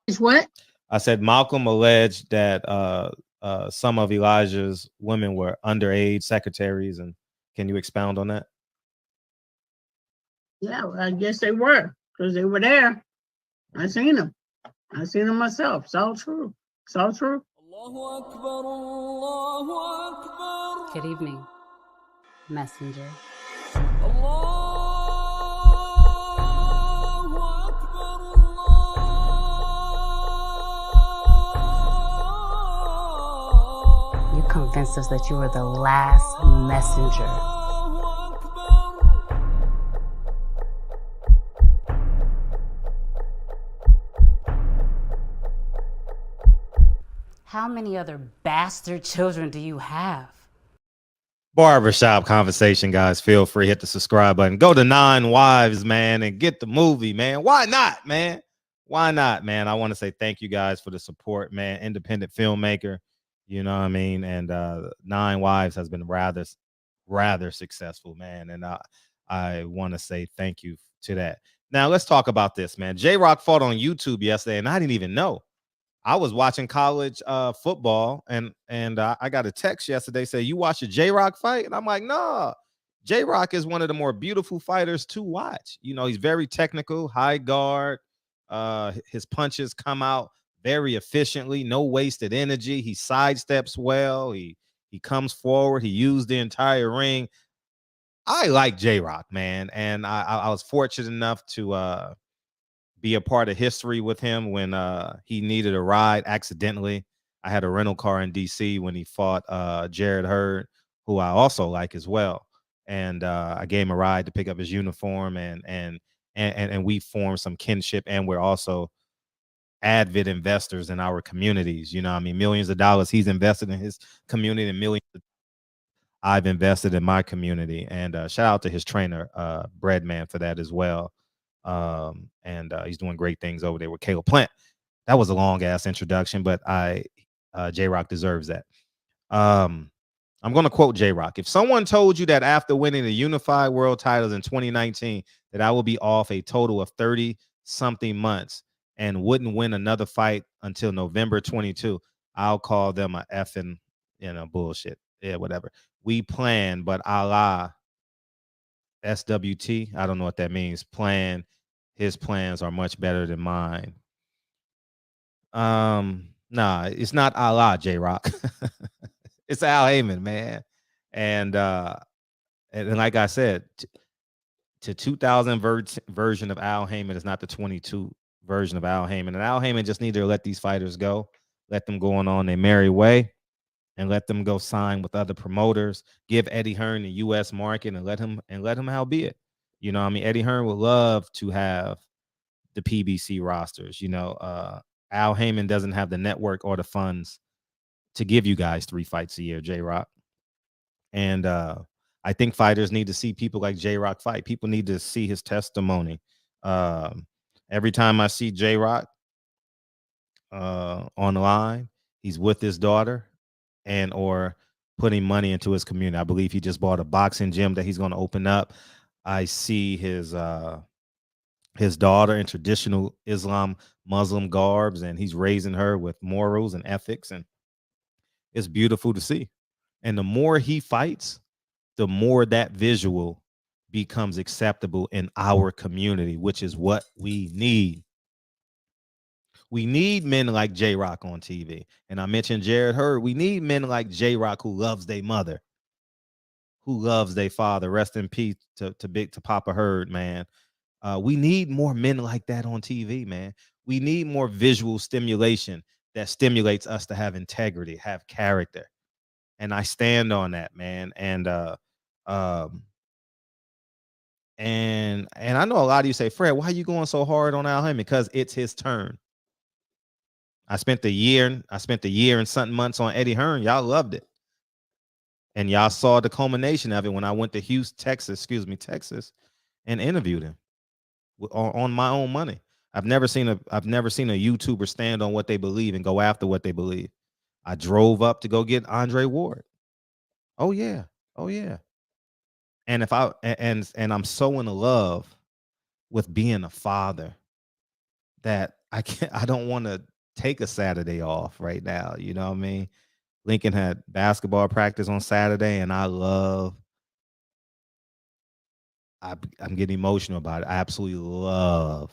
It's what? I said Malcolm alleged that some of Elijah's women were underage secretaries, and can you expound on that? Yeah, well, I guess they were because they were there. I seen them. I seen them myself. It's all true. It's all true. Good evening, messenger. You convinced us that you were the last messenger. How many other bastard children do you have? Barbershop conversation, guys. Feel free, hit the subscribe button. Go to 9 Wives, man, and get the movie, man. Why not, man? Why not, man? I want to say thank you guys for the support, man. Independent filmmaker, you know what I mean? And 9 Wives has been rather successful, man. And I want to say thank you to that. Now, let's talk about this, man. JROC fought on YouTube yesterday, and I didn't even know. I was watching college football, and I got a text yesterday say, "You watch a JROC fight?" And I'm like, "No, JROC is one of the more beautiful fighters to watch. You know, he's very technical, high guard. His punches come out very efficiently, no wasted energy. He sidesteps well. He comes forward. He used the entire ring. I like JROC, man, and I was fortunate enough to be a part of history with him when he needed a ride accidentally. I had a rental car in DC when he fought Jared Hurd, who I also like as well. And I gave him a ride to pick up his uniform, and we formed some kinship, and we're also avid investors in our communities. You know, I mean, millions of dollars he's invested in his community, and millions I've invested in my community. And shout out to his trainer, Breadman, for that as well. And he's doing great things over there with Caleb Plant. That was a long ass introduction, but JROC deserves that. I'm going to quote JROC. If someone told you that after winning the unified world titles in 2019, that I will be off a total of 30 something months and wouldn't win another fight until November 22, I'll call them a effing, bullshit. Yeah, whatever. We plan, but Allah, SWT, I don't know what that means. His plans are much better than mine. Nah, it's not Allah, JROC. It's Al Haymon, man. And like I said, to 2000 version of Al Haymon is not the 22 version of Al Haymon. And Al Haymon just need to let these fighters go, let them go on their merry way, and let them go sign with other promoters. Give Eddie Hearn the U.S. market and let him how be it. You know, I mean, Eddie Hearn would love to have the PBC rosters. You know, Al Haymon doesn't have the network or the funds to give you guys 3 fights a year, JROC. And I think fighters need to see people like JROC fight. People need to see his testimony. Every time I see JROC online, he's with his daughter and or putting money into his community. I believe he just bought a boxing gym that he's going to open up. I see his daughter in traditional Islam Muslim garbs, and he's raising her with morals and ethics, and it's beautiful to see. And the more he fights, the more that visual becomes acceptable in our community, which is what we need. We need men like JROC on TV. And I mentioned Jared Hurd. We need men like JROC who loves their mother, who loves their father. Rest in peace to Papa Hurd, man. We need more men like that on TV, man. We need more visual stimulation that stimulates us to have integrity, have character. And I stand on that, man. And I know a lot of you say, Fred, why are you going so hard on Al Haymon? Because it's his turn. I spent the year and something months on Eddie Hearn. Y'all loved it. And y'all saw the culmination of it when I went to Houston, Texas, and interviewed him on my own money. I've never seen a YouTuber stand on what they believe and go after what they believe. I drove up to go get Andre Ward. Oh yeah. And if I and I'm so in love with being a father that I don't want to take a Saturday off right now. You know what I mean? Lincoln had basketball practice on Saturday, and I'm getting emotional about it. I absolutely love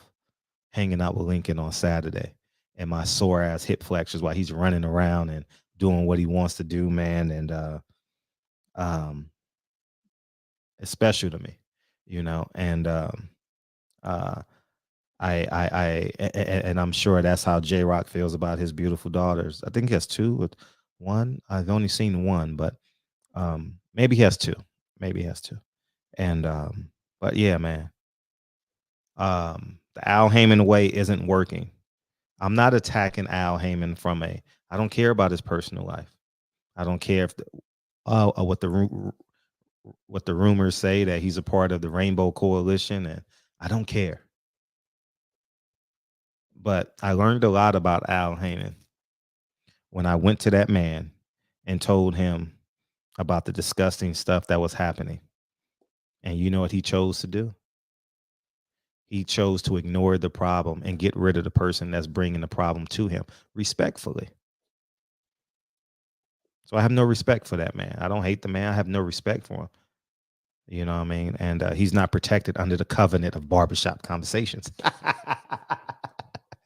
hanging out with Lincoln on Saturday and my sore ass hip flexors while he's running around and doing what he wants to do, man. And it's special to me, you know. And uh, and I'm sure that's how JROC feels about his beautiful daughters. I think he has two with one. I've only seen one, but maybe he has two. Maybe he has two. And but yeah, man. The Al Heyman way isn't working. I'm not attacking Al Heyman I don't care about his personal life. I don't care if what the rumors say that he's a part of the Rainbow Coalition, and I don't care. But I learned a lot about Al Heyman when I went to that man and told him about the disgusting stuff that was happening. And you know what he chose to do? He chose to ignore the problem and get rid of the person that's bringing the problem to him respectfully. So I have no respect for that man. I don't hate the man. I have no respect for him. You know what I mean? And he's not protected under the covenant of barbershop conversations.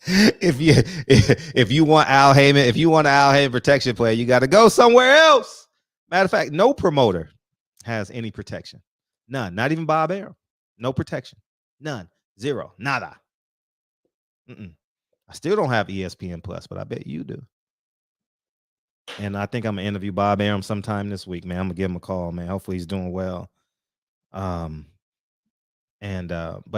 if you want Al Heyman, if you want an Al Heyman protection player, you got to go somewhere else. Matter of fact, no promoter has any protection. None. Not even Bob Arum. No protection. None. Zero. Nada. I still don't have ESPN Plus, but I bet you do. And I think I'm gonna interview Bob Arum sometime this week, man. I'm gonna give him a call, man. Hopefully he's doing well. But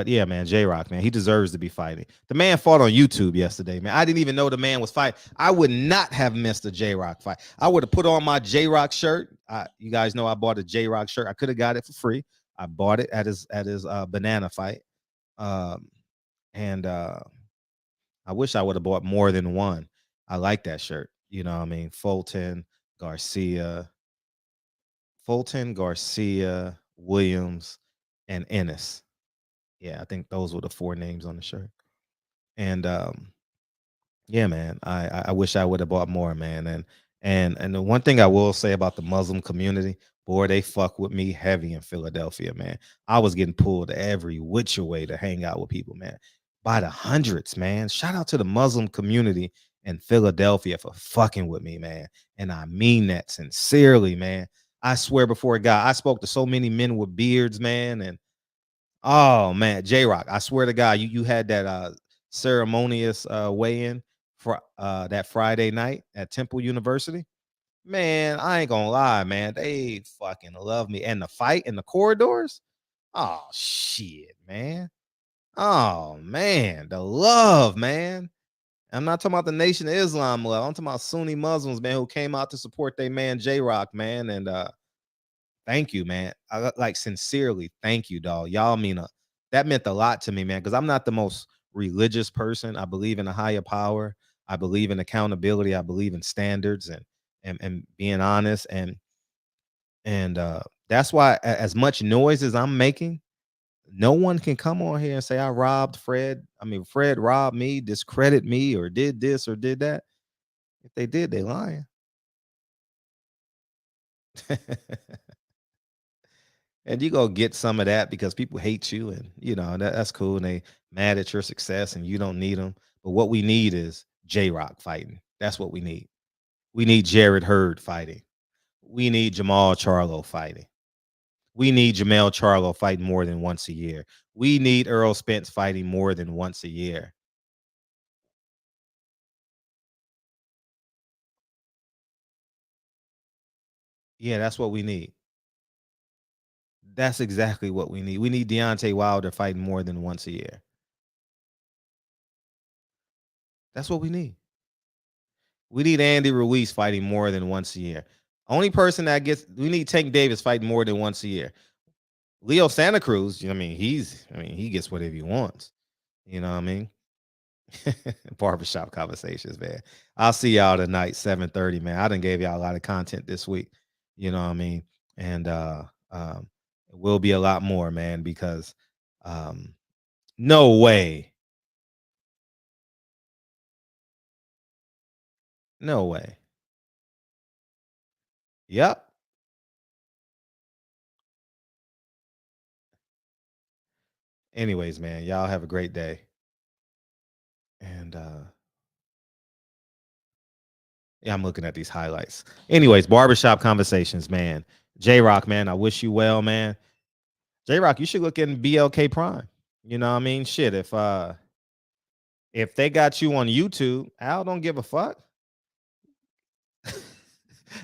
yeah, man, JROC, man, he deserves to be fighting. The man fought on YouTube yesterday, man. I didn't even know the man was fighting. I would not have missed a JROC fight. I would have put on my JROC shirt. You guys know I bought a JROC shirt. I could have got it for free. I bought it at his banana fight. I wish I would have bought more than one. I like that shirt. You know what I mean? Fulton, Garcia, Williams, and Ennis. Yeah, I think those were the four names on the shirt. And yeah, man, I wish I would have bought more, man. And the one thing I will say about the Muslim community, boy, they fuck with me heavy in Philadelphia, man. I was getting pulled every which way to hang out with people, man, by the hundreds, man. Shout out to the Muslim community in Philadelphia for fucking with me, man. And I mean that sincerely, man. I swear before God, I spoke to so many men with beards, man. And oh man, JROC, I swear to God, you had that ceremonious weigh-in for that Friday night at Temple University. Man, I ain't gonna lie, man. They fucking love me. And the fight in the corridors. Oh shit, man. Oh man, the love, man. I'm not talking about the Nation of Islam love. I'm talking about Sunni Muslims, man, who came out to support their man JROC, man. And thank you, man. I like sincerely, thank you, dog. Y'all that meant a lot to me, man, because I'm not the most religious person. I believe in a higher power. I believe in accountability. I believe in standards and being honest. And that's why as much noise as I'm making, no one can come on here and say I robbed Fred. I mean, Fred robbed me, discredit me, or did this or did that. If they did, they lying. And you go get some of that because people hate you, and you know that's cool. And they mad at your success, and you don't need them. But what we need is JROC fighting. That's what we need. We need Jared Hurd fighting. We need Jamal Charlo fighting. We need Jamel Charlo fighting more than once a year. We need Earl Spence fighting more than once a year. Yeah, that's what we need. That's exactly what we need. We need Deontay Wilder fighting more than once a year. That's what we need. We need Andy Ruiz fighting more than once a year. Only person that we need Tank Davis fighting more than once a year. Leo Santa Cruz, you know what I mean, he gets whatever he wants. You know what I mean? Barbershop conversations, man. I'll see y'all tonight, 7:30, man. I done gave y'all a lot of content this week. You know what I mean? And it will be a lot more, man, because no way No way. Yep. Anyways, man, y'all have a great day. And yeah, I'm looking at these highlights. Anyways, barbershop conversations, man. JROC, man, I wish you well, man. JROC, you should look in BLK Prime. You know what I mean? Shit, if they got you on YouTube, Al don't give a fuck.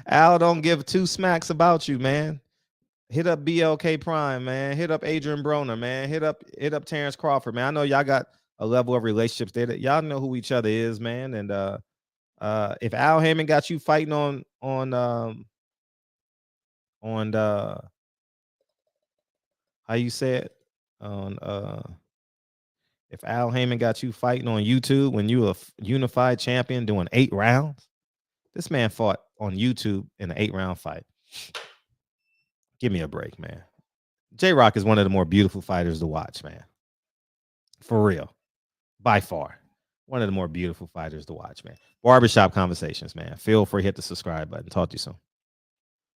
Al don't give two smacks about you, man. Hit up BLK Prime, man. Hit up Adrian Broner, man. Hit up Terrence Crawford, man. I know y'all got a level of relationships there that y'all know who each other is, man. And if Al Haymon got you fighting on how you say it on if Al Haymon got you fighting on YouTube when you a unified champion doing 8 rounds, this man fought on YouTube in an 8-round fight. Give me a break, man. JROC is one of the more beautiful fighters to watch, man. For real. By far. One of the more beautiful fighters to watch, man. Barbershop conversations, man. Feel free to hit the subscribe button. Talk to you soon.